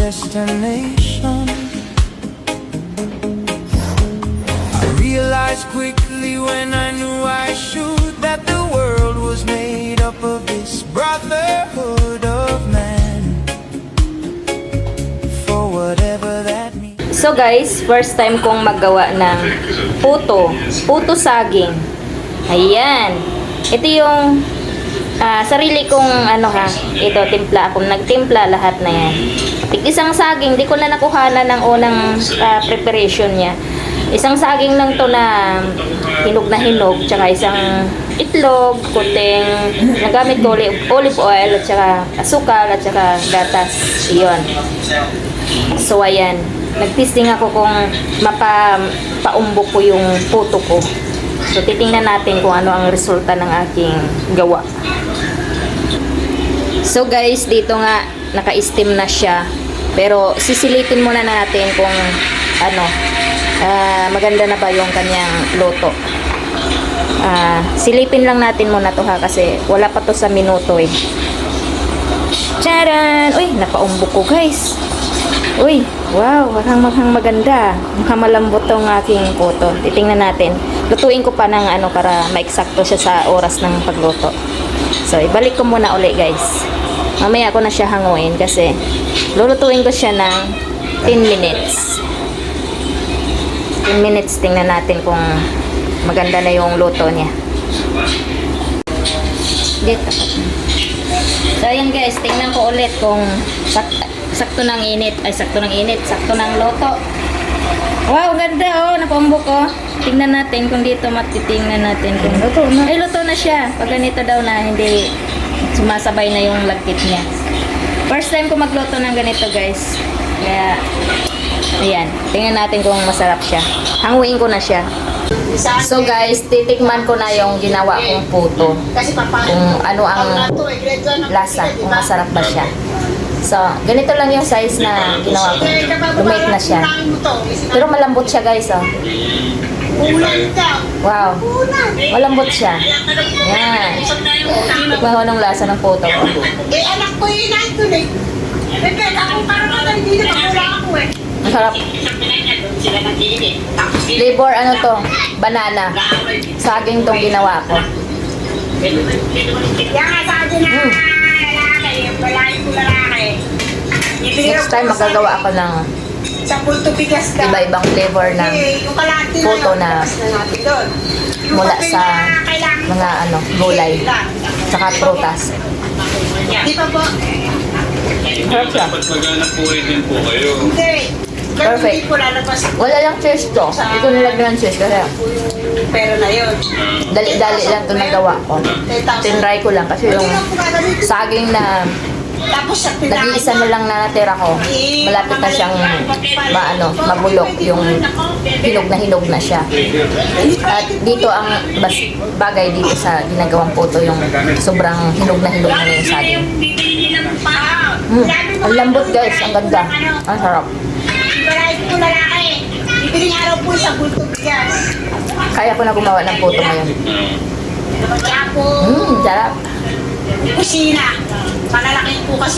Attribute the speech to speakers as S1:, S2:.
S1: destination. I realized quickly when I knew I should that the world was made up of this brotherhood of man. For whatever that means.
S2: So guys, first time kong maggawa ng puto saging. Ayan. Ito yung sarili kong ito timpla. Akong nagtimpla lahat na yan. Isang saging, di ko na nakuhanan ng unang preparation niya. Isang saging lang to na hinog na hinog, tsaka isang itlog, kuting, nagamit ko olive oil, at tsaka asukal, at tsaka gatas. Iyon. So ayan. Nag-testing ako kung mapaumbok ko yung puto ko. So, titingnan natin kung ano ang resulta ng aking gawa. So, guys, dito nga, naka-steam na siya. Pero, sisilipin muna natin kung maganda na ba yung kanyang luto. Silipin lang natin muna to ha, kasi wala pa to sa minuto eh. Charan! Uy, napaumbok ko, guys. Uy, wow, mukhang maganda. Mukhang malambot tong aking puto. Titingnan natin. Lutuin ko pa ng para maeksakto siya sa oras ng pagluto. So, ibalik ko muna uli, guys. Mamaya ko na siya hanguin kasi lulutuin ko siya ng 10 minutes. 10 minutes, tingnan natin kung maganda na yung luto niya. Dito. So, ayan guys, tingnan ko ulit kung sakto ng init, sakto ng luto. Wow, ganda oh, napaumbok ko. Tingnan natin kung dito matitingnan natin kung luto na. Ay, luto na siya. Pag ganito daw na hindi sumasabay na yung lagkit niya. First time ko magluto ng ganito, guys. Kaya, ayan. Tingnan natin kung masarap siya. Hanguin ko na siya. So guys, titikman ko na yung ginawa kong puto. Kung ano ang lasa, kung masarap ba siya. So, ganito lang yung size na ginawa ko. Lumake na siya. Pero malambot siya, guys, oh. Wow. Malambot siya. Yan. Tignan ko anong lasa ng puto ko.
S3: Anak ko yun eh. Ako parang hindi na makula ako eh.
S2: Masarap. Flavor, to? Banana. Saging tong ginawa ko.
S3: Yan nga sabi na lalaki. Balayin ko lalaki.
S2: Next time, magagawa ako ng
S3: sa pulto bigas ka.
S2: iba-ibang flavor ng puto na mula sa mga gulay. Saka prutas.
S3: Di pa po?
S2: Sarap siya.
S4: Dapat maghanap buhay din po kayo.
S3: Hindi.
S2: Perfect.
S3: Hindi po lalabas.
S2: Wala lang cheese to. Hindi ko nilagyan ng cheese kasi
S3: Pero na yun.
S2: dali-dali lang to nagawa ko. Tinry ko lang kasi yung saging na
S3: Tapos sa
S2: nag-iisa na lang na natira ko, malapit na siyang mabulok, yung hinog na siya. At dito ang bagay dito sa ginagawang puto, yung sobrang hinog na yung saging. Ang lambot, guys, ang ganda. Ang sarap.
S3: Balayin ko lalaki. Bibiling araw po sa pulto bigas.
S2: Kaya ko na gumawa ng puto ngayon.
S3: Kaya po,
S2: Sarap.
S3: kusina. Palalaking po kasi.